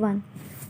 1।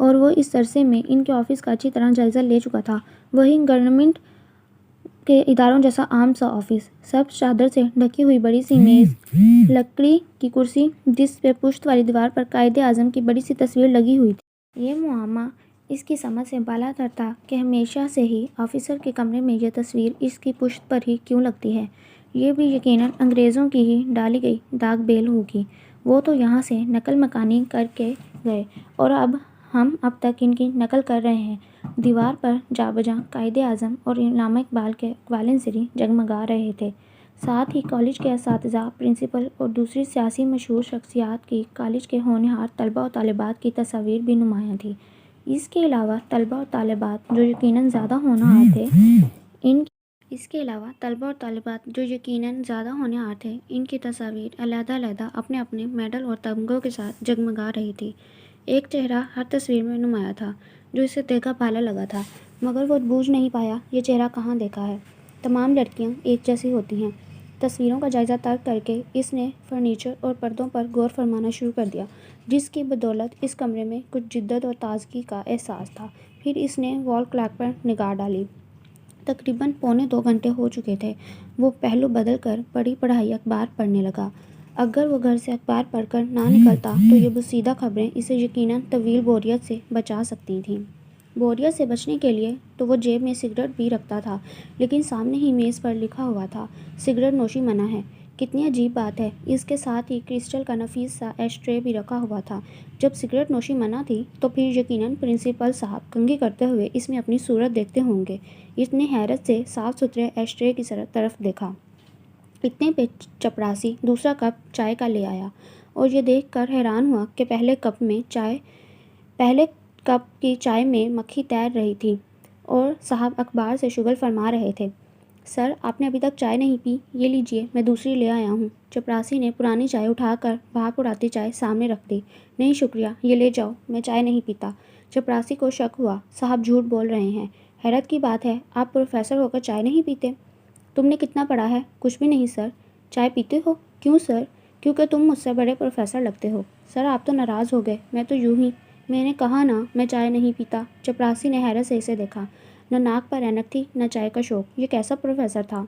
اور وہ اس عرصے میں ان کے آفس کا اچھی طرح جائزہ لے چکا تھا۔ وہی گورنمنٹ کے اداروں جیسا عام سا آفس، سبز چادر سے ڈھکی ہوئی بڑی سی میز، لکڑی کی کرسی جس پہ پشت والی دیوار پر قائد اعظم کی بڑی سی تصویر لگی ہوئی تھی۔ یہ معمہ اس کی سمجھ سے بالا تر تھا کہ ہمیشہ سے ہی آفیسر کے کمرے میں یہ تصویر اس کی پشت پر ہی کیوں لگتی ہے۔ یہ بھی یقیناً انگریزوں کی ہی ڈالی گئی ڈاک بیل ہوگی۔ وہ تو یہاں سے نقل مکانی کر کے گئے اور ہم اب تک ان کی نقل کر رہے ہیں۔ دیوار پر جا بجا قائد اعظم اور علامہ اقبال کے اقوال انصری جگمگا رہے تھے۔ ساتھ ہی کالج کے اساتذہ، پرنسپل اور دوسری سیاسی مشہور شخصیات کی، کالج کے ہونہار طلباء و طالبات کی تصاویر بھی نمایاں تھیں۔ اس کے علاوہ طلباء اور طالبات جو یقیناً زیادہ ہونہار تھے، ان کی تصاویر علیحدہ علیحدہ اپنے اپنے میڈل اور تمغوں کے ساتھ جگمگا رہی تھی۔ ایک چہرہ ہر تصویر میں نمایاں تھا جو اسے دیکھا بھالا لگا تھا، مگر وہ بوجھ نہیں پایا یہ چہرہ کہاں دیکھا ہے۔ تمام لڑکیاں ایک جیسی ہوتی ہیں۔ تصویروں کا جائزہ ترک کر کے اس نے فرنیچر اور پردوں پر غور فرمانا شروع کر دیا، جس کی بدولت اس کمرے میں کچھ جدت اور تازگی کا احساس تھا۔ پھر اس نے وال کلاک پر نگاہ ڈالی۔ تقریباً 1.25 گھنٹے ہو چکے تھے۔ وہ پہلو بدل کر بڑی پڑھائی اخبار پڑھنے لگا۔ اگر وہ گھر سے اخبار پڑھ کر نہ نکلتا تو یہ بوسیدہ خبریں اسے یقیناً طویل بوریت سے بچا سکتی تھیں۔ بوریت سے بچنے کے لیے تو وہ جیب میں سگریٹ بھی رکھتا تھا، لیکن سامنے ہی میز پر لکھا ہوا تھا، سگریٹ نوشی منع ہے۔ کتنی عجیب بات ہے، اس کے ساتھ ہی کرسٹل کا نفیس سا ایش ٹرے بھی رکھا ہوا تھا۔ جب سگریٹ نوشی منع تھی تو پھر یقیناً پرنسپل صاحب کنگھی کرتے ہوئے اس میں اپنی صورت دیکھتے ہوں گے۔ اس نے حیرت سے صاف ستھرے ایش ٹرے کی طرف دیکھا۔ اتنے پہ چپراسی دوسرا کپ چائے کا لے آیا اور یہ دیکھ کر حیران ہوا کہ پہلے کپ کی چائے میں مکھی تیر رہی تھی اور صاحب اخبار سے شغل فرما رہے تھے۔ سر، آپ نے ابھی تک چائے نہیں پی؟ یہ لیجئے، میں دوسری لے آیا ہوں۔ چپراسی نے پرانی چائے اٹھا کر بھاپ اڑاتی چائے سامنے رکھ دی۔ نہیں شکریہ، یہ لے جاؤ، میں چائے نہیں پیتا۔ چپراسی کو شک ہوا، صاحب جھوٹ بول رہے ہیں۔ حیرت کی بات ہے، آپ پروفیسر ہو کر چائے نہیں پیتے؟ تم نے کتنا پڑھا ہے؟ کچھ بھی نہیں سر۔ چائے پیتے ہو؟ کیوں سر؟ کیونکہ تم مجھ سے بڑے پروفیسر لگتے ہو۔ سر، آپ تو ناراض ہو گئے، میں تو یوں ہی، میں نے کہا نا میں چائے نہیں پیتا۔ چپراسی نے حیرت سے اسے دیکھا۔ نہ ناک پر اینک تھی نہ چائے کا شوق، یہ کیسا پروفیسر تھا؟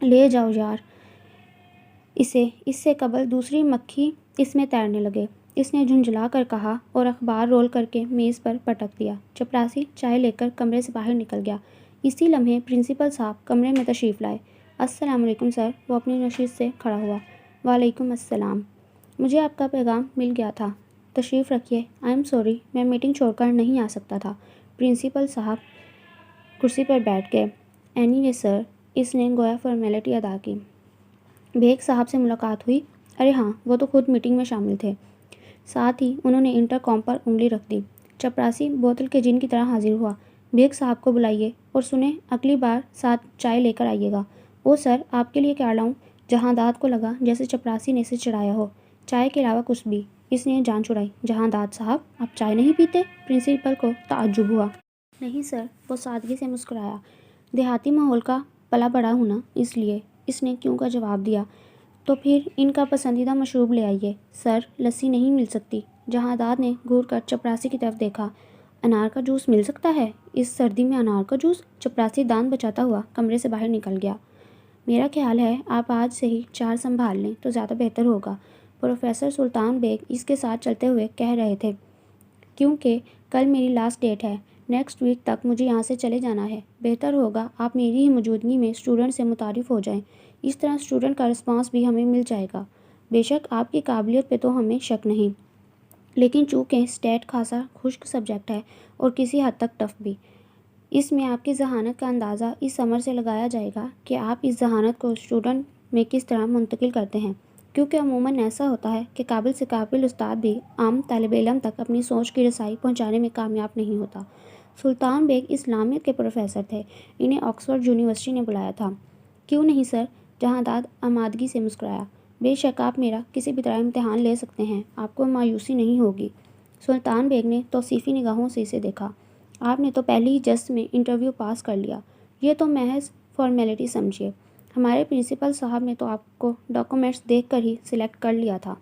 لے جاؤ یار اسے۔ اس سے قبل دوسری مکھی اس میں تیرنے لگے، اس نے جھنجھلا کر کہا اور اخبار رول کر کے میز پر پٹک دیا۔ چپراسی چائے لے کر کمرے سے باہر نکل گیا۔ اسی لمحے پرنسپل صاحب کمرے میں تشریف لائے۔ السلام علیکم سر۔ وہ اپنی نشست سے کھڑا ہوا۔ وعلیکم السلام۔ مجھے آپ کا پیغام مل گیا تھا، تشریف رکھیے۔ آئی ایم سوری، میں میٹنگ چھوڑ کر نہیں آ سکتا تھا۔ پرنسپل صاحب کرسی پر بیٹھ گئے۔ اینی وے سر، اس نے گویا فارمیلٹی ادا کی۔ بیگ صاحب سے ملاقات ہوئی؟ ارے ہاں، وہ تو خود میٹنگ میں شامل تھے۔ ساتھ ہی انہوں نے انٹر کام پر انگلی رکھ دی۔ چپراسی بوتل کے جن کی طرح حاضر ہوا۔ بیگ صاحب کو بلائیے اور سنیں اگلی بار ساتھ چائے لے کر آئیے گا۔ او سر، آپ کے لیے کیا لاؤں؟ جہانداد کو لگا جیسے چپراسی نے اسے چڑھایا ہو۔ چائے کے علاوہ کچھ بھی؟ اس نے جان چھڑائی۔ جہانداد صاحب، آپ چائے نہیں پیتے؟ پرنسپل کو تعجب ہوا۔ نہیں سر، وہ سادگی سے مسکرایا۔ دیہاتی ماحول کا پلا بڑا ہوں نا، اس لیے۔ اس نے کیوں کا جواب دیا۔ تو پھر ان کا پسندیدہ مشروب لے آئیے۔ سر، لسی نہیں مل سکتی۔ جہانداد نے گھور کر چپراسی کی طرف دیکھا۔ انار کا جوس مل سکتا ہے؟ اس سردی میں انار کا جوس؟ چپراسی دانت بچاتا ہوا کمرے سے باہر نکل گیا۔ میرا خیال ہے آپ آج سے ہی 4 سنبھال لیں تو زیادہ بہتر ہوگا، پروفیسر سلطان بیگ اس کے ساتھ چلتے ہوئے کہہ رہے تھے، کیونکہ کل میری لاسٹ ڈیٹ ہے۔ نیکسٹ ویک تک مجھے یہاں سے چلے جانا ہے۔ بہتر ہوگا آپ میری ہی موجودگی میں اسٹوڈنٹ سے متعارف ہو جائیں، اس طرح اسٹوڈنٹ کا رسپانس بھی ہمیں مل جائے گا۔ بے شک آپ کی قابلیت پہ تو ہمیں شک نہیں، لیکن چونکہ اسٹیٹ خاصا خشک سبجیکٹ ہے اور کسی حد تک ٹف بھی، اس میں آپ کی ذہانت کا اندازہ اس عمر سے لگایا جائے گا کہ آپ اس ذہانت کو اسٹوڈنٹ میں کس طرح منتقل کرتے ہیں، کیونکہ عموماً ایسا ہوتا ہے کہ قابل سے قابل استاد بھی عام طالب علم تک اپنی سوچ کی رسائی پہنچانے میں کامیاب نہیں ہوتا۔ سلطان بیگ اسلامیت کے پروفیسر تھے، انہیں آکسفورڈ یونیورسٹی نے بلایا تھا۔ کیوں نہیں سر، جہانداد آمادگی سے مسکرایا۔ بے شک آپ میرا کسی بھی طرح امتحان لے سکتے ہیں، آپ کو مایوسی نہیں ہوگی۔ سلطان بیگ نے توصیفی نگاہوں سے اسے دیکھا۔ آپ نے تو پہلی ہی جست میں انٹرویو پاس کر لیا، یہ تو محض فارمیلٹی سمجھیے۔ ہمارے پرنسپل صاحب نے تو آپ کو ڈاکومنٹس دیکھ کر ہی سلیکٹ کر لیا تھا۔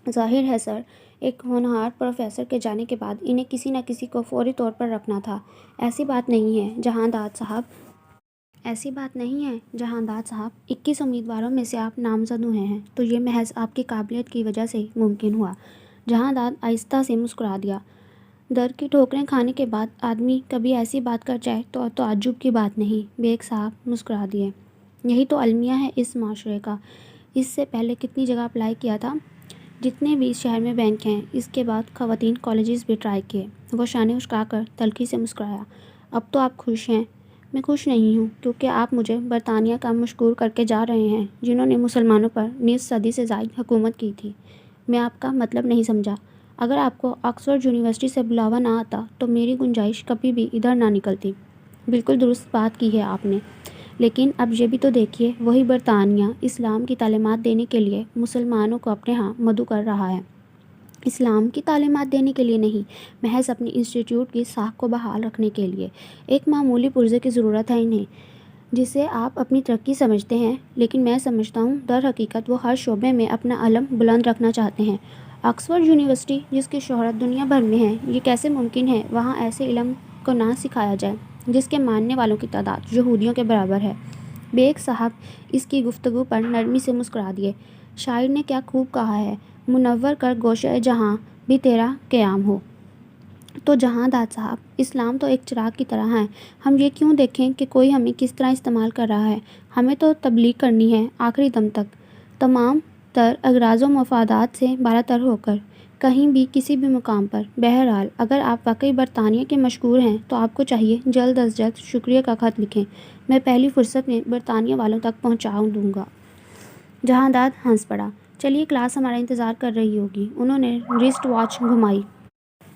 ظاہر ہے سر، ایک ہونہار پروفیسر کے جانے کے بعد انہیں کسی نہ کسی کو فوری طور پر رکھنا تھا۔ ایسی بات نہیں ہے جہانداد صاحب 21 امیدواروں میں سے آپ نامزد ہوئے ہیں تو یہ محض آپ کی قابلیت کی وجہ سے ہی ممکن ہوا۔ جہانداد آہستہ سے مسکرا دیا۔ در کی ٹھوکریں کھانے کے بعد آدمی کبھی ایسی بات کر جائے تو تعجب کی بات نہیں۔ بیگ صاحب مسکرا دیے۔ یہی تو المیہ ہے اس معاشرے کا۔ اس سے پہلے کتنی جگہ اپلائی کیا تھا؟ جتنے بھی اس شہر میں بینک ہیں۔ اس کے بعد خواتین کالجز بھی ٹرائی کیے۔ وہ شانے اچکا کر تلخی سے مسکرایا۔ اب تو آپ خوش ہیں؟ میں خوش نہیں ہوں کیونکہ آپ مجھے برطانیہ کا مشکور کر کے جا رہے ہیں جنہوں نے مسلمانوں پر نصف صدی سے زائد حکومت کی تھی۔ میں آپ کا مطلب نہیں سمجھا۔ اگر آپ کو آکسفورڈ یونیورسٹی سے بلاوا نہ آتا تو میری گنجائش کبھی بھی ادھر نہ نکلتی۔ بالکل درست بات کی ہے آپ نے، لیکن اب یہ بھی تو دیکھیے، وہی برطانیہ اسلام کی تعلیمات دینے کے لیے مسلمانوں کو اپنے ہاں مدعو کر رہا ہے۔ اسلام کی تعلیمات دینے کے لیے نہیں، محض اپنی انسٹیٹیوٹ کی ساکھ کو بحال رکھنے کے لیے۔ ایک معمولی پرزے کی ضرورت ہے انہیں، جسے آپ اپنی ترقی سمجھتے ہیں، لیکن میں سمجھتا ہوں در حقیقت وہ ہر شعبے میں اپنا علم بلند رکھنا چاہتے ہیں۔ آکسفورڈ یونیورسٹی جس کی شہرت دنیا بھر میں ہے، یہ کیسے ممکن ہے وہاں ایسے علم کو نہ سکھایا جائے جس کے ماننے والوں کی تعداد یہودیوں کے برابر ہے؟ بیگ صاحب اس کی گفتگو پر نرمی سے مسکرا دیے۔ شاعر نے کیا خوب کہا ہے، منور کر گوشہ جہاں بھی تیرا قیام ہو۔ تو جہانداد صاحب، اسلام تو ایک چراغ کی طرح ہے۔ ہم یہ کیوں دیکھیں کہ کوئی ہمیں کس طرح استعمال کر رہا ہے؟ ہمیں تو تبلیغ کرنی ہے آخری دم تک، تمام تر اغراض و مفادات سے بالاتر ہو کر، کہیں بھی کسی بھی مقام پر۔ بہرحال اگر آپ واقعی برطانیہ کے مشکور ہیں تو آپ کو چاہیے جلد از جلد شکریہ کا خط لکھیں۔ میں پہلی فرصت میں برطانیہ والوں تک پہنچا دوں گا۔ جہانداد ہنس پڑا۔ چلیے، کلاس ہمارا انتظار کر رہی ہوگی۔ انہوں نے رسٹ واچ گھمائی۔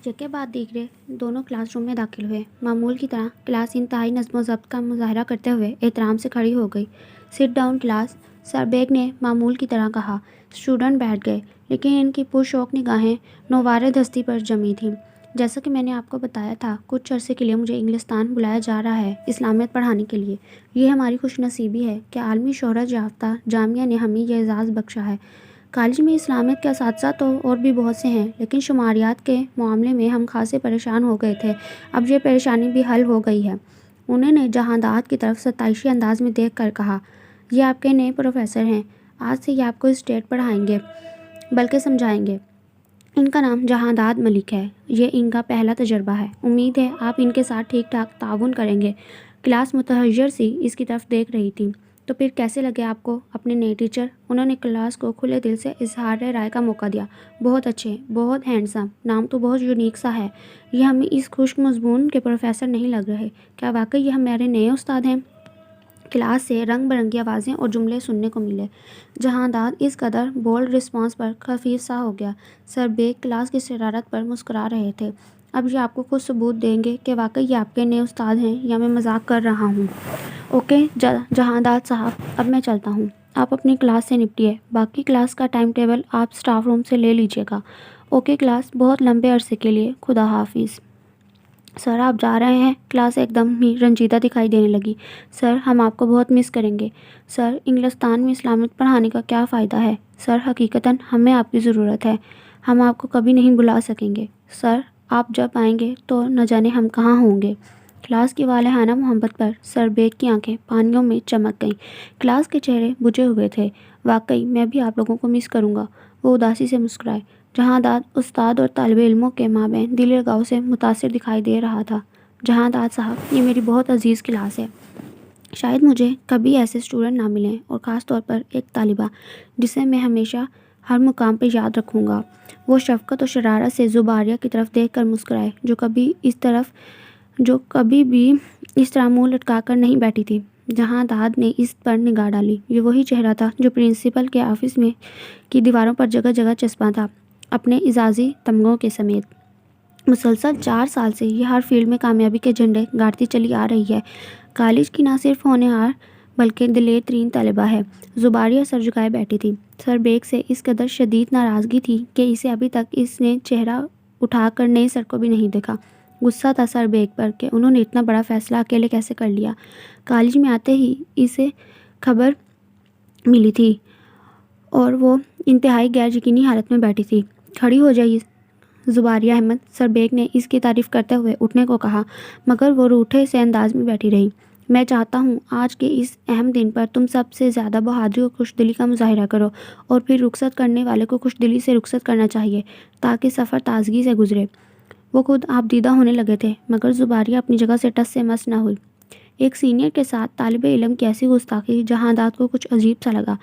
یکے بعد دیگرے دونوں کلاس روم میں داخل ہوئے۔ معمول کی طرح کلاس انتہائی نظم و ضبط کا مظاہرہ کرتے ہوئے احترام سے کھڑی ہو گئی۔ سٹ ڈاؤن کلاس، سر بیگ نے معمول کی طرح کہا۔ اسٹوڈنٹ بیٹھ گئے، لیکن ان کی پرشوق نگاہیں نوارد ہستی پر جمی تھیں۔ جیسا کہ میں نے آپ کو بتایا تھا، کچھ عرصے کے لیے مجھے انگلستان بلایا جا رہا ہے اسلامیت پڑھانے کے لیے۔ یہ ہماری خوش نصیبی ہے کہ عالمی شہرت یافتہ جامعہ نے ہمیں یہ اعزاز بخشا ہے۔ کالج میں اسلامیت کے اساتذہ تو اور بھی بہت سے ہیں، لیکن شماریات کے معاملے میں ہم خاصے پریشان ہو گئے تھے۔ اب یہ پریشانی بھی حل ہو گئی ہے۔ انہوں نے جہانداد کی طرف ستائشی انداز میں دیکھ کر کہا، یہ آپ کے نئے پروفیسر ہیں، آج سے یہ آپ کو اسٹیٹ پڑھائیں گے بلکہ سمجھائیں گے۔ ان کا نام جہانداد ملک ہے۔ یہ ان کا پہلا تجربہ ہے۔ امید ہے آپ ان کے ساتھ ٹھیک ٹھاک تعاون کریں گے۔ کلاس متحیر سی اس کی طرف دیکھ رہی تھی۔ تو پھر کیسے لگے آپ کو اپنے نئے ٹیچر؟ انہوں نے کلاس کو کھلے دل سے اظہار رائے کا موقع دیا۔ بہت اچھے، بہت ہینڈسم، نام تو بہت یونیک سا ہے۔ یہ ہمیں اس خشک مضمون کے پروفیسر نہیں لگ رہے۔ کیا واقعی یہ ہمارے نئے استاد ہیں؟ کلاس سے رنگ برنگی آوازیں اور جملے سننے کو ملے۔ جہانداد اس قدر بولڈ رسپانس پر خفیف سا ہو گیا۔ سر بیگ کلاس کی شرارت پر مسکرا رہے تھے۔ اب یہ آپ کو خود ثبوت دیں گے کہ واقعی یہ آپ کے نئے استاد ہیں یا میں مذاق کر رہا ہوں؟ اوکے جہانداد صاحب، اب میں چلتا ہوں۔ آپ اپنی کلاس سے نپٹیے۔ باقی کلاس کا ٹائم ٹیبل آپ سٹاف روم سے لے لیجیے گا۔ اوکے کلاس، بہت لمبے عرصے کے لیے، خدا حافظ۔ سر آپ جا رہے ہیں؟ کلاس ایک دم ہی رنجیدہ دکھائی دینے لگی۔ سر ہم آپ کو بہت مس کریں گے۔ سر انگلستان میں اسلامیت پڑھانے کا کیا فائدہ ہے؟ سر حقیقتاً ہمیں آپ کی ضرورت ہے۔ ہم آپ کو کبھی نہیں بلا سکیں گے۔ سر آپ جب آئیں گے تو نہ جانے ہم کہاں ہوں گے۔ کلاس کی والہانہ محبت پر سر بیگ کی آنکھیں پانیوں میں چمک گئیں۔ کلاس کے چہرے بجھے ہوئے تھے۔ واقعی میں بھی آپ لوگوں کو مس کروں گا، وہ اداسی سے مسکرائے۔ جہانداد استاد اور طالب علموں کے مابین دل لگاؤ سے متاثر دکھائی دے رہا تھا۔ جہانداد صاحب، یہ میری بہت عزیز کلاس ہے۔ شاید مجھے کبھی ایسے اسٹوڈنٹ نہ ملیں، اور خاص طور پر ایک طالبہ جسے میں ہمیشہ ہر مقام پہ یاد رکھوں گا۔ وہ شفقت اور شرارت سے زباریہ کی طرف دیکھ کر مسکرائے، جو کبھی بھی اس طرح منہ لٹکا کر نہیں بیٹھی تھی۔ جہانداد نے اس پر نگاہ ڈالی۔ یہ وہی چہرہ تھا جو پرنسپل کے آفس میں کی دیواروں پر جگہ جگہ چسپاں تھا، اپنے اعزازی تمغوں کے سمیت۔ مسلسل 4 سال سے یہ ہر فیلڈ میں کامیابی کے جھنڈے گاڑتی چلی آ رہی ہے۔ کالج کی نہ صرف ہونہار بلکہ دلیر ترین طالبہ ہے۔ زباریہ سر جھکائے بیٹھی تھی۔ سر بیگ سے اس قدر شدید ناراضگی تھی کہ اسے ابھی تک اس نے چہرہ اٹھا کر نئے سر کو بھی نہیں دیکھا۔ غصہ تھا سر بیگ پر کہ انہوں نے اتنا بڑا فیصلہ اکیلے کیسے کر لیا۔ کالج میں آتے ہی اسے خبر ملی تھی اور وہ انتہائی غیر یقینی حالت میں بیٹھی تھی۔ کھڑی ہو جائیے زباریہ احمد سربیگ نے اس کی تعریف کرتے ہوئے اٹھنے کو کہا، مگر وہ روٹھے سے انداز میں بیٹھی رہی۔ میں چاہتا ہوں آج کے اس اہم دن پر تم سب سے زیادہ بہادری اور خوش دلی کا مظاہرہ کرو، اور پھر رخصت کرنے والے کو خوش دلی سے رخصت کرنا چاہیے تاکہ سفر تازگی سے گزرے۔ وہ خود آبدیدہ ہونے لگے تھے، مگر زباریہ اپنی جگہ سے ٹس سے مس نہ ہوئی۔ ایک سینئر کے ساتھ طالب علم کی ایسی گستاخی جہانداد کو کچھ عجیب سا لگا۔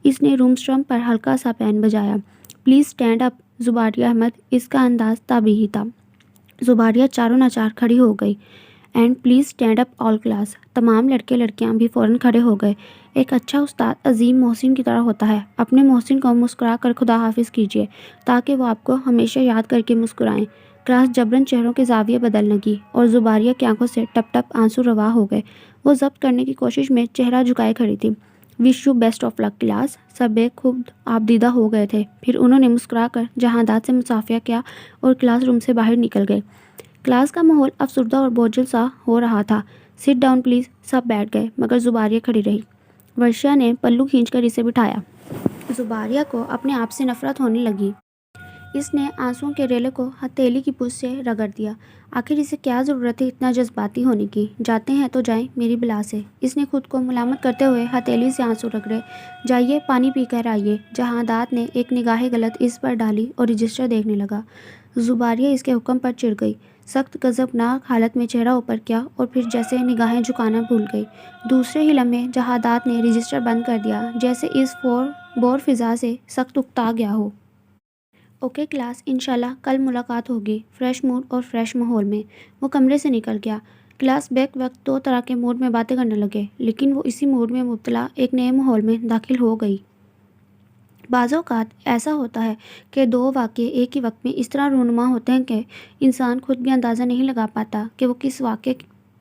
اس نے روم اسٹرم پر ہلکا سا پین بجایا۔ Please stand up Zubaria Ahmed. اس کا انداز طبیعی تھا۔ زباریہ چاروں ناچار کھڑی ہو گئی۔ And please stand up all class. تمام لڑکے لڑکیاں بھی فوراً کھڑے ہو گئے۔ ایک اچھا استاد عظیم محسن کی طرح ہوتا ہے۔ اپنے محسن کو مسکرا کر خدا حافظ کیجیے تاکہ وہ آپ کو ہمیشہ یاد کر کے مسکرائیں۔ کلاس جبراً چہروں کے زاویے بدلنے لگی اور زباریہ کی آنکھوں سے ٹپ ٹپ آنسو روا ہو گئے۔ وہ ضبط کرنے کی کوشش میں چہرہ جھکائے کھڑی تھی۔ Wish you best of luck class. سب ایک خود آبدیدہ ہو گئے تھے۔ پھر انہوں نے مسکرا کر جہانداد سے مصافحہ کیا اور کلاس روم سے باہر نکل گئے۔ کلاس کا ماحول افسردہ اور بوجھل سا ہو رہا تھا۔ Sit down please. سب بیٹھ گئے مگر زباریہ کھڑی رہی۔ ورشا نے پلو کھینچ کر اسے بٹھایا۔ زباریہ کو اپنے آپ سے نفرت ہونے لگی۔ اس نے آنسوؤں کے ریلے کو ہتھیلی کی پوچھ سے رگڑ دیا۔ آخر اسے کیا ضرورت ہے اتنا جذباتی ہونے کی؟ جاتے ہیں تو جائیں میری بلا سے۔ اس نے خود کو ملامت کرتے ہوئے ہتھیلی سے آنسو رگڑے۔ جائیے پانی پی کر آئیے۔ جہانداد نے ایک نگاہ غلط اس پر ڈالی اور رجسٹر دیکھنے لگا۔ زباریہ اس کے حکم پر چڑ گئی۔ سخت غضبناک حالت میں چہرہ اوپر کیا اور پھر جیسے نگاہیں جھکانا بھول گئی۔ دوسرے ہی لمحے جہانداد نے رجسٹر بند کر دیا، جیسے اس بور فضا سے سخت اکتا گیا ہو۔ اوکے کلاس، انشاءاللہ کل ملاقات ہوگی، فریش موڈ اور فریش ماحول میں۔ وہ کمرے سے نکل گیا۔ کلاس بیک وقت دو طرح کے موڈ میں باتیں کرنے لگے، لیکن وہ اسی موڈ میں مبتلا ایک نئے ماحول میں داخل ہو گئی۔ بعض اوقات ایسا ہوتا ہے کہ دو واقعے ایک ہی وقت میں اس طرح رونما ہوتے ہیں کہ انسان خود بھی اندازہ نہیں لگا پاتا کہ وہ کس واقعے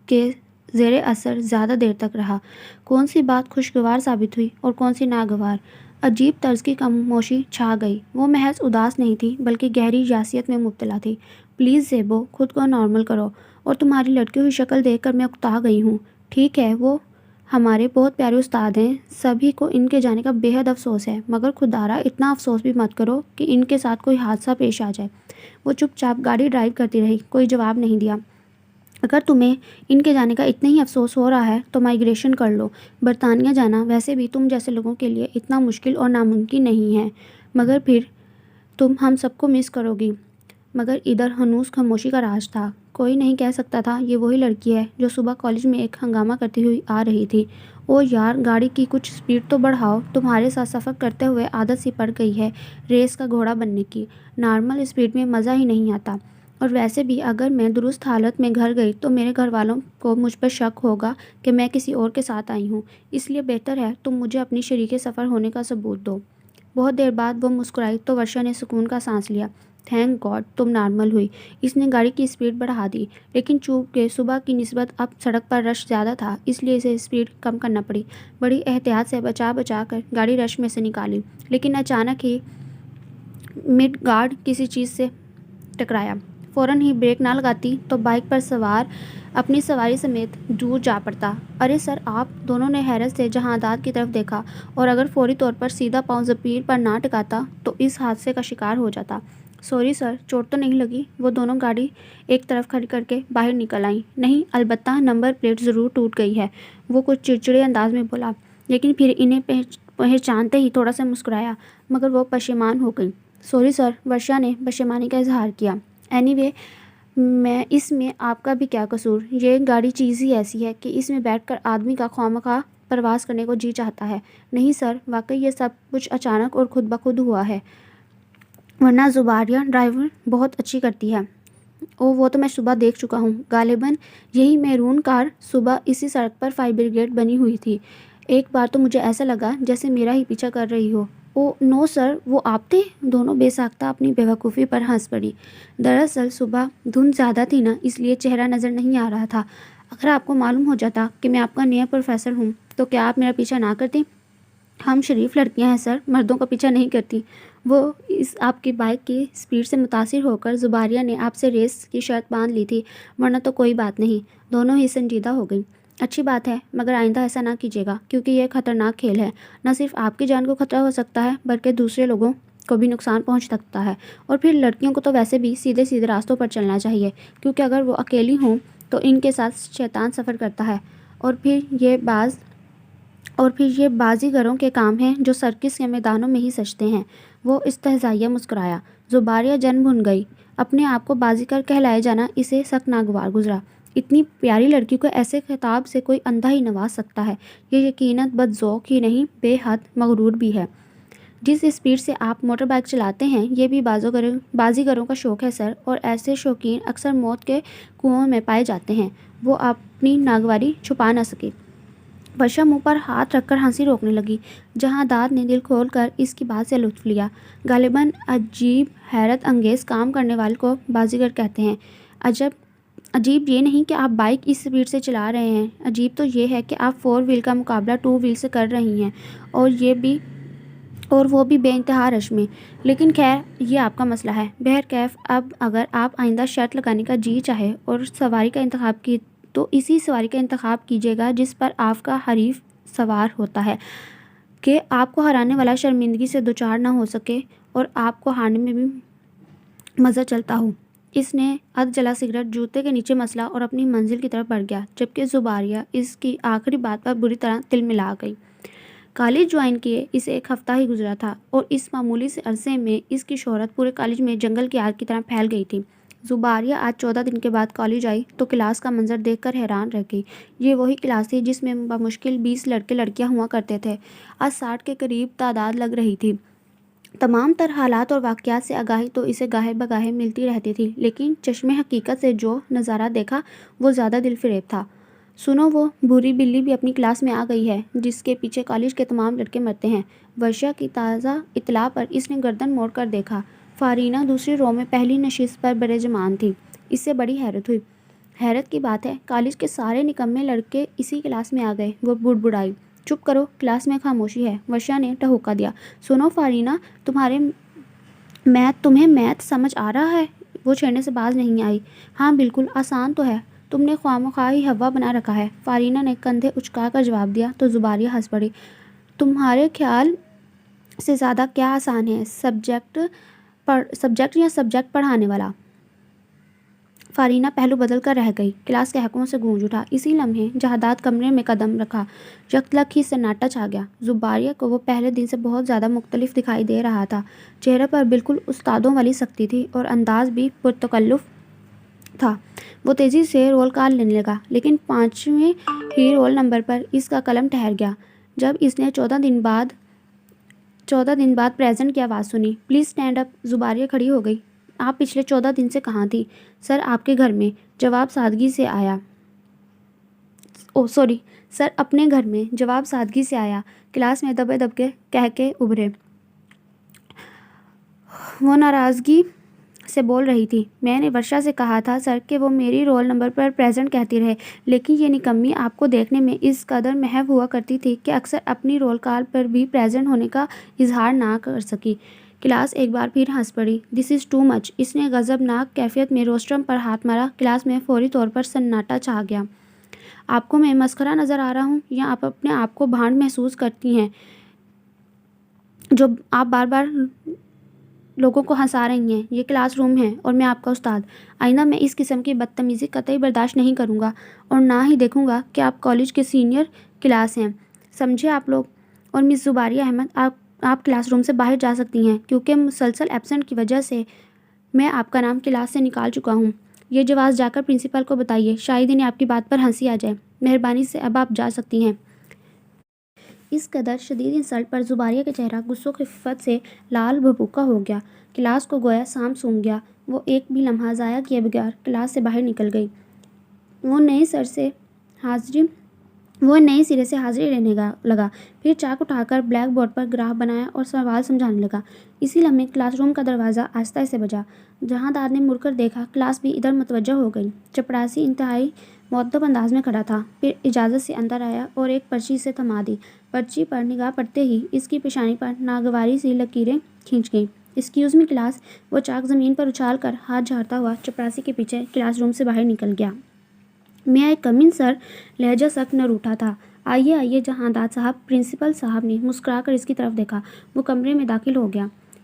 کے زیر اثر زیادہ دیر تک رہا، کون سی بات خوشگوار ثابت ہوئی اور کون سی ناگوار۔ عجیب طرز کی خاموشی چھا گئی۔ وہ محض اداس نہیں تھی بلکہ گہری یاسیت میں مبتلا تھی۔ پلیز زیبو، خود کو نارمل کرو، اور تمہاری لڑکی ہوئی شکل دیکھ کر میں اکتا گئی ہوں۔ ٹھیک ہے، وہ ہمارے بہت پیارے استاد ہیں، سبھی کو ان کے جانے کا بے حد افسوس ہے، مگر خدارا اتنا افسوس بھی مت کرو کہ ان کے ساتھ کوئی حادثہ پیش آ جائے۔ وہ چپ چاپ گاڑی ڈرائیو کرتی رہی، کوئی جواب نہیں دیا۔ اگر تمہیں ان کے جانے کا اتنا ہی افسوس ہو رہا ہے تو مائیگریشن کر لو۔ برطانیہ جانا ویسے بھی تم جیسے لوگوں کے لیے اتنا مشکل اور ناممکن نہیں ہے، مگر پھر تم ہم سب کو مس کرو گی۔ مگر ادھر ہنوز خاموشی کا راج تھا۔ کوئی نہیں کہہ سکتا تھا یہ وہی لڑکی ہے جو صبح کالج میں ایک ہنگامہ کرتی ہوئی آ رہی تھی۔ او یار، گاڑی کی کچھ سپیڈ تو بڑھاؤ، تمہارے ساتھ سفر کرتے ہوئے عادت سی پڑ گئی ہے ریس کا گھوڑا بننے کی۔ نارمل سپیڈ میں مزہ ہی نہیں آتا، اور ویسے بھی اگر میں درست حالت میں گھر گئی تو میرے گھر والوں کو مجھ پر شک ہوگا کہ میں کسی اور کے ساتھ آئی ہوں، اس لیے بہتر ہے تم مجھے اپنی شریک سفر ہونے کا ثبوت دو۔ بہت دیر بعد وہ مسکرائی تو ورشا نے سکون کا سانس لیا۔ تھینک گاڈ تم نارمل ہوئی۔ اس نے گاڑی کی سپیڈ بڑھا دی، لیکن چونکہ صبح کی نسبت اب سڑک پر رش زیادہ تھا اس لیے اسے سپیڈ کم کرنا پڑی۔ بڑی احتیاط سے بچا کر گاڑی رش میں سے نکالی، لیکن اچانک ہی مڈ گارڈ کسی چیز سے ٹکرایا۔ فوراً ہی بریک نہ لگاتی تو بائک پر سوار اپنی سواری سمیت دور جا پڑتا۔ ارے سر آپ! دونوں نے حیرت سے جہانداد کی طرف دیکھا، اور اگر فوری طور پر سیدھا پاؤں زمین پر نہ ٹکاتا تو اس حادثے کا شکار ہو جاتا۔ سوری سر، چوٹ تو نہیں لگی؟ وہ دونوں گاڑی ایک طرف کھڑی کر کے باہر نکل آئیں۔ نہیں، البتہ نمبر پلیٹ ضرور ٹوٹ گئی ہے، وہ کچھ چڑچڑے انداز میں بولا، لیکن پھر انہیں پہچانتے ہی تھوڑا سا مسکرایا، مگر وہ پشیمان ہو گئی۔ سوری سر، ورشا نے پشیمانی کا اظہار کیا۔ اینی وے، اس میں آپ کا بھی کیا قصور؟ یہ گاڑی چیز ہی ایسی ہے کہ اس میں بیٹھ کر آدمی کا خواہ پرواز کرنے کو جی چاہتا ہے۔ نہیں سر، واقعی یہ سب کچھ اچانک اور خود بخود ہوا ہے، ورنہ زباریہ ڈرائیور بہت اچھی کرتی ہے۔ وہ تو میں صبح دیکھ چکا ہوں، غالباً یہی میرون کار صبح اسی سڑک پر فائر بریگیڈ بنی ہوئی تھی۔ ایک بار تو مجھے ایسا لگا جیسے میرا ہی پیچھا کر رہی ہو۔ او نو سر، وہ آپ تھے؟ دونوں بے ساختہ اپنی بیوقوفی پر ہنس پڑی۔ دراصل صبح دھند زیادہ تھی نا، اس لیے چہرہ نظر نہیں آ رہا تھا۔ اگر آپ کو معلوم ہو جاتا کہ میں آپ کا نیا پروفیسر ہوں تو کیا آپ میرا پیچھا نہ کرتی؟ ہم شریف لڑکیاں ہیں سر، مردوں کا پیچھا نہیں کرتی۔ وہ آپ کی بائک کی سپیڈ سے متاثر ہو کر زباریہ نے آپ سے ریس کی شرط باندھ لی تھی، ورنہ تو کوئی بات نہیں۔ دونوں ہی سنجیدہ ہو گئیں۔ اچھی بات ہے، مگر آئندہ ایسا نہ کیجیے گا، کیونکہ یہ خطرناک کھیل ہے۔ نہ صرف آپ کی جان کو خطرہ ہو سکتا ہے بلکہ دوسرے لوگوں کو بھی نقصان پہنچ سکتا ہے، اور پھر لڑکیوں کو تو ویسے بھی سیدھے سیدھے راستوں پر چلنا چاہیے، کیونکہ اگر وہ اکیلی ہوں تو ان کے ساتھ شیطان سفر کرتا ہے، اور پھر یہ بازیگروں کے کام ہیں جو سرکس کے میدانوں میں ہی سجتے ہیں۔ وہ استہزائیہ مسکرایا۔ زباریہ جن بھن گئی۔ اپنے آپ کو بازیگر کہلائے جانا اسے سخت ناگوار گزرا۔ اتنی پیاری لڑکی کو ایسے خطاب سے کوئی اندھا ہی نواز سکتا ہے؟ یہ یقیناً بدذوق ہی نہیں، بے حد مغرور بھی ہے۔ جس اسپیڈ سے آپ موٹر بائیک چلاتے ہیں یہ بھی بازیگروں کا شوق ہے سر، اور ایسے شوقین اکثر موت کے کنویں میں پائے جاتے ہیں۔ وہ اپنی ناگواری چھپا نہ سکی۔ ورشا منہ پر ہاتھ رکھ کر ہنسی روکنے لگی۔ جہانداد نے دل کھول کر اس کی بات سے لطف لیا۔ غالباً عجیب حیرت انگیز کام کرنے والے کو بازیگر کہتے ہیں۔ عجیب یہ نہیں کہ آپ بائیک اس اسپیڈ سے چلا رہے ہیں، عجیب تو یہ ہے کہ آپ 4 وہیل کا مقابلہ 2 وہیل سے کر رہی ہیں، اور وہ بھی بے انتہا رش میں۔ لیکن خیر یہ آپ کا مسئلہ ہے۔ بہرکیف اب اگر آپ آئندہ شرط لگانے کا جی چاہے اور سواری کا انتخاب کی تو اسی سواری کا انتخاب کیجیے گا جس پر آپ کا حریف سوار ہوتا ہے، کہ آپ کو ہرانے والا شرمندگی سے دوچار نہ ہو سکے اور آپ کو ہارنے میں بھی مزہ چلتا ہو۔ اس نے ادھ جلا سگریٹ جوتے کے نیچے مسلا اور اپنی منزل کی طرف بڑھ گیا، جبکہ زباریہ اس کی آخری بات پر بری طرح تل ملا گئی۔ کالج جوائن کیے اسے 1 ہفتہ ہی گزرا تھا اور اس معمولی سے عرصے میں اس کی شہرت پورے کالج میں جنگل کی آگ کی طرح پھیل گئی تھی۔ زباریہ آج 14 دن کے بعد کالج آئی تو کلاس کا منظر دیکھ کر حیران رہ گئی۔ یہ وہی کلاس تھی جس میں بمشکل 20 لڑکے لڑکیاں ہوا کرتے تھے۔ آج 60 کے قریب تعداد لگ رہی تھی۔ تمام تر حالات اور واقعات سے آگاہی تو اسے گاہے بگاہے ملتی رہتی تھی، لیکن چشم حقیقت سے جو نظارہ دیکھا وہ زیادہ دل فریب تھا۔ سنو، وہ بھوری بلی بھی اپنی کلاس میں آ گئی ہے جس کے پیچھے کالج کے تمام لڑکے مرتے ہیں۔ ورشا کی تازہ اطلاع پر اس نے گردن موڑ کر دیکھا۔ فارینہ دوسری رو میں پہلی نشست پر برجمان تھی۔ اس سے بڑی حیرت ہوئی۔ حیرت کی بات ہے کالج کے سارے نکمے لڑکے اسی کلاس میں آ گئے۔ وہ بڑبڑائی۔ چپ کرو، کلاس میں خاموشی ہے۔ ورشا نے ٹہوکا دیا۔ سنو فارینہ، تمہیں میتھ سمجھ آ رہا ہے؟ وہ چھیڑنے سے باز نہیں آئی۔ ہاں بالکل، آسان تو ہے، تم نے خواہ ہی ہوا بنا رکھا ہے۔ فارینہ نے کندھے اچکا کر جواب دیا تو زباریہ ہنس پڑی۔ تمہارے خیال سے زیادہ کیا آسان ہے، سبجیکٹ یا سبجیکٹ پڑھانے والا؟ فارینہ پہلو بدل کر رہ گئی۔ کلاس کے حلقوں سے گونج اٹھا۔ اسی لمحے جہانداد کمرے میں قدم رکھا، یکلک ہی سناٹا چھا گیا۔ زباریہ کو وہ پہلے دن سے بہت زیادہ مختلف دکھائی دے رہا تھا۔ چہرے پر بالکل استادوں والی سختی تھی اور انداز بھی پرتکلف تھا۔ وہ تیزی سے رول کال لینے لگا، لیکن 5ویں ہی رول نمبر پر اس کا قلم ٹھہر گیا جب اس نے 14 دن بعد پریزنٹ کی آواز سنی۔ Please stand up. زباریہ کھڑی ہو گئی۔ آپ پچھلے 14 دن سے کہاں تھی؟ سر، آپ کے گھر میں۔ جواب سادگی سے آیا۔ سر، اپنے گھر میں۔ جواب سادگی سے آیا۔ کلاس میں دبے دب کے کہکے ابھرے۔ وہ ناراضگی سے بول رہی تھی۔ میں نے ورشا سے کہا تھا سر کہ وہ میری رول نمبر پر پریزنٹ کہتی رہے، لیکن یہ نکمی آپ کو دیکھنے میں اس قدر محو ہوا کرتی تھی کہ اکثر اپنی رول کال پر بھی پریزنٹ ہونے کا اظہار نہ کر سکی۔ کلاس ایک بار پھر ہنس پڑی۔ دس از ٹو مچ۔ اس نے غضبناک کیفیت میں روسٹرم پر ہاتھ مارا۔ کلاس میں فوری طور پر سناٹا چھا گیا۔ آپ کو میں مسخرہ نظر آ رہا ہوں یا آپ اپنے آپ کو بھانڈ محسوس کرتی ہیں جو آپ بار بار لوگوں کو ہنسا رہی ہیں؟ یہ کلاس روم ہے اور میں آپ کا استاد۔ آئندہ میں اس قسم کی بدتمیزی قطعی برداشت نہیں کروں گا اور نہ ہی دیکھوں گا کہ آپ کالج کے سینئر کلاس ہیں، سمجھے آپ لوگ؟ اور مس زباریہ احمد، آپ کلاس روم سے باہر جا سکتی ہیں، کیونکہ مسلسل ایبسنٹ کی وجہ سے میں آپ کا نام کلاس سے نکال چکا ہوں۔ یہ جواز جا کر پرنسپل کو بتائیے، شاید انہیں آپ کی بات پر ہنسی آ جائے۔ مہربانی سے اب آپ جا سکتی ہیں۔ اس قدر شدید انسلٹ پر زباریہ کا چہرہ غصہ و خفت سے لال بھبوکا ہو گیا۔ کلاس کو گویا سانپ سونگھ گیا۔ وہ ایک بھی لمحہ ضائع کیے بغیر کلاس سے باہر نکل گئی۔ وہ نئے سرے سے حاضری لینے لگا، پھر چاک اٹھا کر بلیک بورڈ پر گراف بنایا اور سوال سمجھانے لگا۔ اسی لمحے کلاس روم کا دروازہ آہستہ سے بجا۔ جہانداد نے مڑ کر دیکھا، کلاس بھی ادھر متوجہ ہو گئی۔ چپڑاسی انتہائی مؤدب انداز میں کھڑا تھا، پھر اجازت سے اندر آیا اور ایک پرچی سے تھما دی۔ پرچی پر نگاہ پڑتے ہی اس کی پیشانی پر ناگواری سی لکیریں کھنچ گئیں۔ Excuse me class. وہ چاک زمین پر اچھال کر ہاتھ جھاڑتا ہوا چپڑاسی کے پیچھے کلاس روم سے باہر نکل گیا۔ میں آئی کم ان سر؟ لہجہ سخت نہ روٹھا تھا۔ آئیے آئیے جہانداد صاحب۔ پرنسپل صاحب نے مسکرا کر اس کی طرف دیکھا۔ وہ کمرے میں داخل ہو گیا۔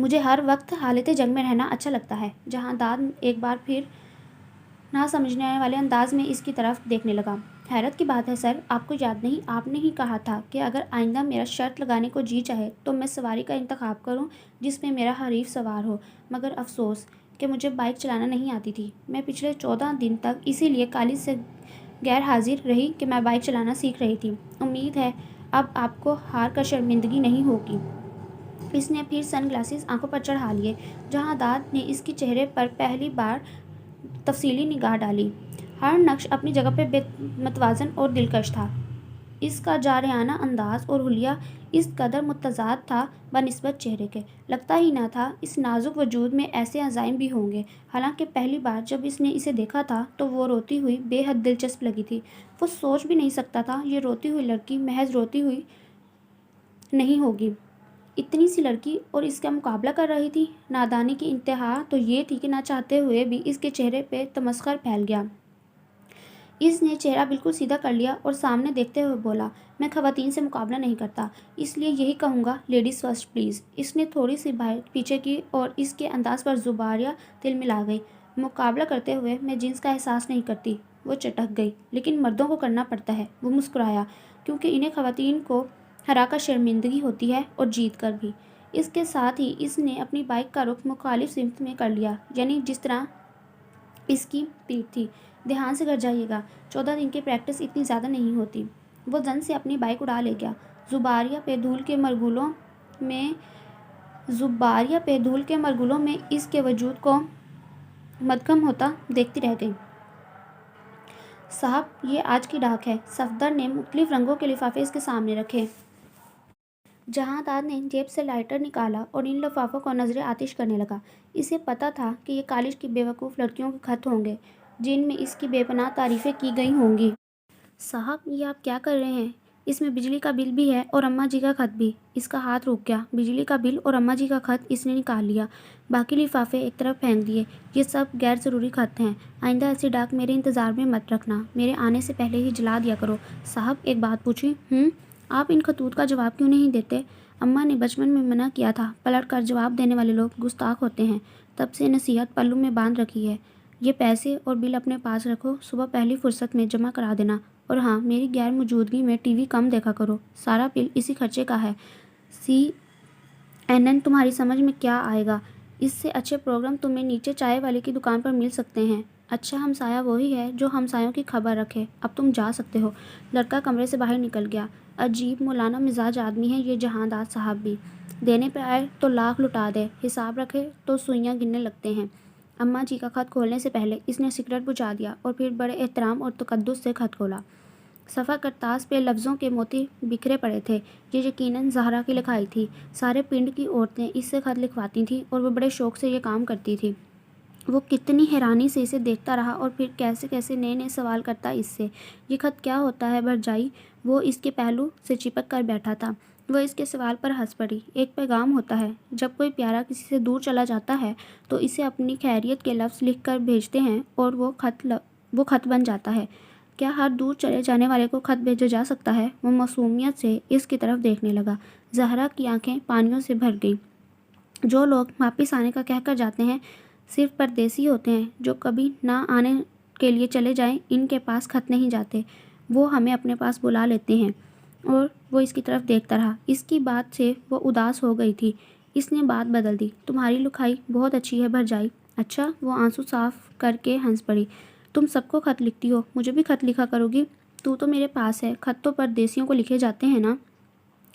مجھے ہر وقت حالت جنگ میں رہنا اچھا لگتا ہے۔ جہاں داد ایک بار پھر نہ سمجھنے والے انداز میں اس کی طرف دیکھنے لگا۔ حیرت کی بات ہے سر، آپ کو یاد نہیں آپ نے ہی کہا تھا کہ اگر آئندہ میرا شرط لگانے کو جی چاہے تو میں سواری کا انتخاب کروں جس میں میرا حریف سوار ہو، مگر افسوس کہ مجھے بائک چلانا نہیں آتی تھی۔ میں پچھلے 14 دن تک اسی لیے کالج سے غیر حاضر رہی کہ میں بائک چلانا سیکھ رہی تھی۔ امید ہے اب آپ کو ہار کر شرمندگی نہیں ہوگی۔ اس نے پھر سن گلاسز آنکھوں پر چڑھا لیے۔ جہاں داد نے اس کے چہرے پر پہلی بار تفصیلی نگاہ ڈالی۔ ہر نقش اپنی جگہ پہ متوازن اور دلکش تھا۔ اس کا جارحانہ انداز اور حلیہ اس قدر متضاد تھا بنسبت چہرے کے، لگتا ہی نہ تھا اس نازک وجود میں ایسے عزائم بھی ہوں گے۔ حالانکہ پہلی بار جب اس نے اسے دیکھا تھا تو وہ روتی ہوئی بے حد دلچسپ لگی تھی۔ وہ سوچ بھی نہیں سکتا تھا یہ روتی ہوئی لڑکی محض روتی ہوئی نہیں ہوگی۔ اتنی سی لڑکی اور اس کا مقابلہ کر رہی تھی۔ نادانی کی انتہا تو یہ تھی کہ نہ چاہتے ہوئے بھی اس کے چہرے پہ تمسخر پھیل گیا۔ اس نے چہرہ بالکل سیدھا کر لیا اور سامنے دیکھتے ہوئے بولا، میں خواتین سے مقابلہ نہیں کرتا، اس لیے یہی کہوں گا، لیڈیز فرسٹ پلیز۔ اس نے تھوڑی سی پیچھے کی اور اس کے انداز پر زباریہ تلملا گئی۔ مقابلہ کرتے ہوئے میں جنس کا احساس نہیں کرتی۔ وہ چٹک گئی، لیکن مردوں کو کرنا پڑتا ہے۔ وہ مسکرایا، کیونکہ انہیں خواتین کو ہرا کر شرمندگی ہوتی ہے اور جیت کر بھی۔ اس کے ساتھ ہی اس نے اپنی بائک کا رخ مخالف سمت میں کر لیا، یعنی جس طرح اس کی پیٹھ تھی۔ دھیان سے گھر جائیے گا، 14 دن کی پریکٹس اتنی زیادہ نہیں ہوتی۔ وہ زن سے اپنی بائک اڑا لے گیا۔ زباریہ پہ دھول کے مرگولوں میں اس کے وجود کو مدغم ہوتا دیکھتی رہ گئی۔ صاحب، یہ آج کی ڈاک ہے۔ صفدر نے مختلف رنگوں کے لفافے اس کے سامنے رکھے۔ جہاں داد نے جیب سے لائٹر نکالا اور ان لفافوں کو نظر آتش کرنے لگا۔ اسے پتہ تھا کہ یہ کالج کی بے وقوف لڑکیوں کے خط ہوں گے جن میں اس کی بے پناہ تعریفیں کی گئی ہوں گی۔ صاحب، یہ آپ کیا کر رہے ہیں؟ اس میں بجلی کا بل بھی ہے اور اماں جی کا خط بھی۔ اس کا ہاتھ رک گیا۔ بجلی کا بل اور اماں جی کا خط اس نے نکال لیا، باقی لفافے ایک طرف پھینک دیے۔ یہ سب غیر ضروری خط ہیں۔ آئندہ ایسی ڈاک میرے انتظار میں مت رکھنا، میرے آنے سے پہلے ہی جلا دیا کرو۔ صاحب، ایک بات پوچھیں؟ آپ ان خطوط کا جواب کیوں نہیں دیتے؟ اماں نے بچپن میں منع کیا تھا، پلٹ کر جواب دینے والے لوگ گستاخ ہوتے ہیں، تب سے نصیحت پلوں میں باندھ رکھی ہے۔ یہ پیسے اور بل اپنے پاس رکھو، صبح پہلی فرصت میں جمع کرا دینا، اور ہاں، میری غیر موجودگی میں ٹی وی کم دیکھا کرو، سارا بل اسی خرچے کا ہے۔ CNN تمہاری سمجھ میں کیا آئے گا؟ اس سے اچھے پروگرام تمہیں نیچے چائے والے کی دکان پر مل سکتے ہیں۔ اچھا ہمسایہ وہی ہے جو ہمسایوں کی خبر رکھے۔ اب تم جا سکتے ہو۔ لڑکا کمرے سے باہر نکل گیا۔ عجیب مولانا مزاج آدمی ہے یہ جہاں داد صاحب بھی۔ دینے پہ آئے تو لاکھ لٹا دے، حساب رکھے تو سوئیاں گننے لگتے ہیں۔ اماں جی کا خط کھولنے سے پہلے اس نے سگریٹ بجھا دیا اور پھر بڑے احترام اور تقدس سے خط کھولا۔ صفحہ کرتاس پہ لفظوں کے موتی بکھرے پڑے تھے۔ یہ یقیناً زہرا کی لکھائی تھی۔ سارے پنڈ کی عورتیں اس سے خط لکھواتی تھیں اور وہ بڑے شوق سے یہ کام کرتی تھی۔ وہ کتنی حیرانی سے اسے دیکھتا رہا اور پھر کیسے کیسے نئے نئے سوال کرتا اس سے۔ یہ خط کیا ہوتا ہے بھرجائی؟ وہ اس کے پہلو سے چپک کر بیٹھا تھا۔ وہ اس کے سوال پر ہنس پڑی۔ ایک پیغام ہوتا ہے۔ جب کوئی پیارا کسی سے دور چلا جاتا ہے تو اسے اپنی خیریت کے لفظ لکھ کر بھیجتے ہیں اور وہ خط بن جاتا ہے۔ کیا ہر دور چلے جانے والے کو خط بھیجا جا سکتا ہے؟ وہ معصومیت سے اس کی طرف دیکھنے لگا۔ زہرا کی آنکھیں پانیوں سے بھر گئیں۔ جو لوگ واپس آنے کا کہہ کر جاتے ہیں صرف پردیسی ہوتے ہیں، جو کبھی نہ آنے کے لیے چلے جائیں ان کے پاس خط نہیں جاتے، وہ ہمیں اپنے پاس بلا لیتے ہیں۔ اور وہ اس کی طرف دیکھتا رہا۔ اس کی بات سے وہ اداس ہو گئی تھی۔ اس نے بات بدل دی۔ تمہاری لکھائی بہت اچھی ہے بھرجائی۔ اچھا؟ وہ آنسو صاف کر کے ہنس پڑی۔ تم سب کو خط لکھتی ہو، مجھے بھی خط لکھا کرو گی؟ تو میرے پاس ہے۔ خط تو پردیسیوں کو لکھے جاتے ہیں نا۔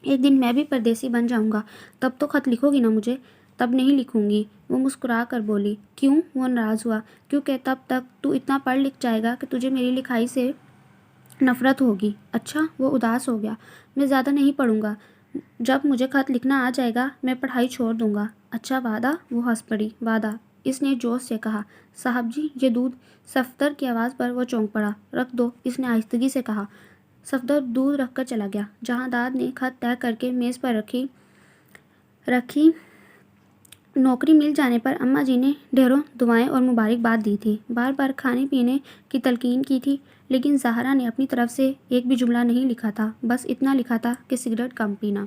ایک دن میں بھی پردیسی بن جاؤں گا، تب تو خط لکھو گی نا مجھے؟ تب نہیں لکھوں گی، وہ مسکرا کر بولی۔ کیوں؟ وہ ناراض ہوا۔ کیونکہ تب تک تو اتنا پڑھ لکھ جائے گا کہ تجھے میری لکھائی سے نفرت ہوگی۔ اچھا؟ وہ اداس ہو گیا۔ میں زیادہ نہیں پڑھوں گا۔ جب مجھے خط لکھنا آ جائے گا میں پڑھائی چھوڑ دوں گا۔ اچھا، وعدہ؟ وہ ہنس پڑی۔ وعدہ؟ اس نے جوش سے کہا۔ صاحب جی، یہ دودھ۔ صفدر کی آواز پر وہ چونک پڑا۔ رکھ دو، اس نے آہستگی سے کہا۔ صفدر دودھ رکھ کر چلا گیا۔ جہاں داد نے خط طے کر کے میز پر رکھی۔ نوکری مل جانے پر اماں جی نے ڈھیروں دعائیں اور مبارکباد دی تھی، بار بار کھانے پینے کی تلقین کی تھی، لیکن زہرا نے اپنی طرف سے ایک بھی جملہ نہیں لکھا تھا، بس اتنا لکھا تھا کہ سگریٹ کم پینا۔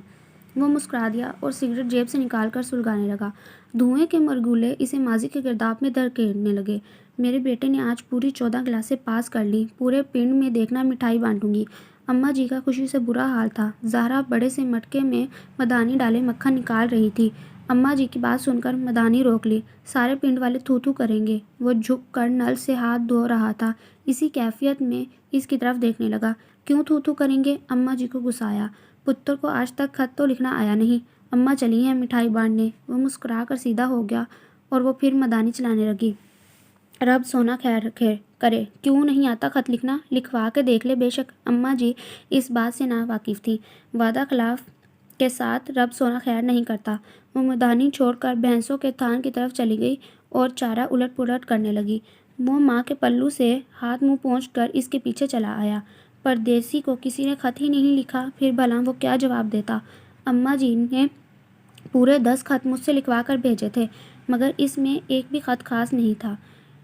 وہ مسکرا دیا اور سگریٹ جیب سے نکال کر سلگانے لگا۔ دھوئیں کے مرگولے اسے ماضی کے گرداب میں دھکیلنے لگے۔ میرے بیٹے نے آج پوری 14 کلاسیں پاس کر لی، پورے پنڈ میں دیکھنا مٹھائی بانٹوں گی۔ اماں جی کا خوشی سے برا حال تھا۔ زہرا بڑے سے مٹکے میں مدانی ڈالے مکھن نکال رہی تھی۔ اماں جی کی بات سن کر مدانی روک لی۔ سارے پنڈ والے تھو تھو کریں گے۔ وہ جھک کر نل سے ہاتھ دھو رہا تھا، اسی کیفیت میں اس کی طرف دیکھنے لگا۔ کیوں تھو تھو کریں گے؟ اماں جی کو غصہ آیا۔ پتر کو آج تک خط تو لکھنا آیا نہیں، اماں چلی ہیں مٹھائی بانٹنے۔ وہ مسکرا کر سیدھا ہو گیا اور وہ پھر مدانی چلانے لگی۔ رب سونا خیر کرے، کیوں نہیں آتا خط لکھنا؟ لکھوا کے دیکھ لے۔ بے شک اماں جی اس بات سے ناواقف تھی۔ وعدہ خلاف کے ساتھ رب سونا خیر نہیں کرتا۔ وہ مدانی چھوڑ کر بھینسوں کے تھان کی طرف چلی گئی اور چارہ الٹ پلٹ کرنے لگی۔ وہ ماں کے پلو سے ہاتھ منہ پوچھ کر اس کے پیچھے چلا آیا۔ پردیسی کو کسی نے خط ہی نہیں لکھا، پھر بھلا وہ کیا جواب دیتا؟ اماں جی نے پورے 10 خط مجھ سے لکھوا کر بھیجے تھے، مگر اس میں ایک بھی خط خاص نہیں تھا۔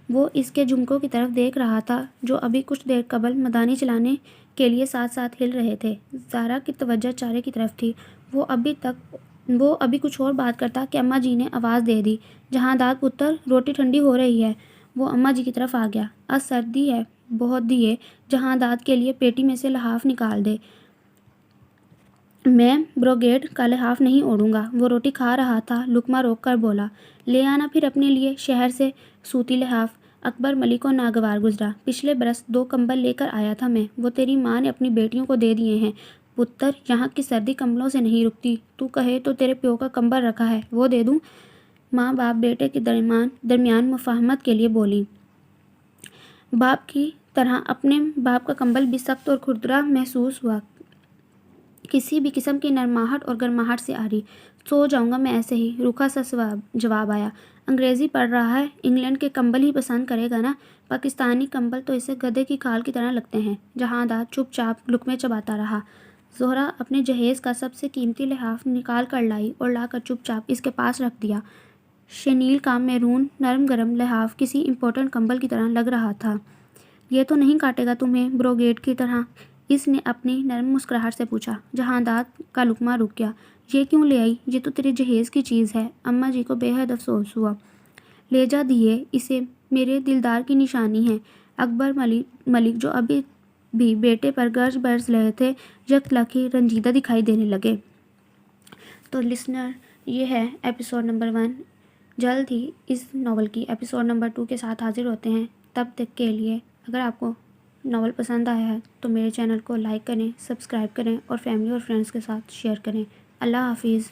وہ اس کے جھمکوں کی طرف دیکھ رہا تھا جو ابھی کچھ دیر قبل مدانی چلانے کے لیے ساتھ ساتھ ہل رہے تھے۔ زہرا کی توجہ چارے کی طرف تھی۔ وہ ابھی کچھ اور بات کرتا کہ اماں جی نے آواز دے دی، جہاں داد پتر روٹی ٹھنڈی ہو رہی ہے۔ وہ اماں جی کی طرف آ گیا۔ آج سردی ہے بہت دیے، جہاں داد کے لیے پیٹی میں سے لحاف نکال دے۔ میں بروگیڈ کا لحاف نہیں اوڑھوں گا۔ وہ روٹی کھا رہا تھا، لقمہ روک کر بولا، لے آنا پھر اپنے لیے شہر سے سوتی لحاف۔ اکبر ملک کو ناگوار گزرا۔ پچھلے برس 2 کمبل لے کر آیا تھا میں، وہ تیری ماں نے اپنی بیٹیوں کو دے دیے ہیں۔ پتر، یہاں کی سردی کمبلوں سے نہیں رکتی، تو کہے تو تیرے پیو کا کمبل رکھا ہے، وہ دے دوں؟ ماں باپ بیٹے کے درمیان مفاہمت کے لیے بولی۔ باپ کی طرح اپنے باپ کا کمبل بھی سخت اور کھردرا محسوس ہوا، کسی بھی قسم کی نرماہٹ اور گرماہٹ سے عاری۔ سو جاؤں گا میں ایسے ہی، روکھا سا جواب آیا۔ انگریزی پڑھ رہا ہے، انگلینڈ کے کمبل ہی پسند کرے گا نا؟ پاکستانی کمبل تو اسے گدھے کی کھال کی طرح لگتے ہیں۔ جہاں داد چپ چاپ لقمے چباتا رہا۔ زہرا اپنے جہیز کا سب سے قیمتی لحاف نکال کر لائی اور لا کر چپ چاپ اس کے پاس رکھ دیا۔ شنیل کا میرون نرم گرم لحاف کسی امپورٹنٹ کمبل کی طرح لگ رہا تھا۔ یہ تو نہیں کاٹے گا تمہیں بروگیڈ کی طرح؟ اس نے اپنی نرم مسکراہٹ سے پوچھا۔ جہاں داد کا لقمہ رک گیا۔ یہ کیوں لے آئی؟ یہ تو تیرے جہیز کی چیز ہے۔ اماں جی کو بے حد افسوس ہوا۔ لے جا دیے، اسے میرے دلدار کی نشانی ہے۔ اکبر ملک جو ابھی بھی بیٹے پر گرج برس رہے تھے، یک لک ہی رنجیدہ دکھائی دینے لگے۔ تو لسنر، یہ ہے ایپیسوڈ نمبر 1۔ جلد ہی اس ناول کی ایپیسوڈ نمبر 2 کے ساتھ حاضر ہوتے ہیں۔ تب تک کے لیے اگر آپ کو ناول پسند آیا ہے تو میرے چینل کو لائک کریں، سبسکرائب کریں اور فیملی اور فرینڈز کے ساتھ شیئر کریں۔ اللہ حافظ۔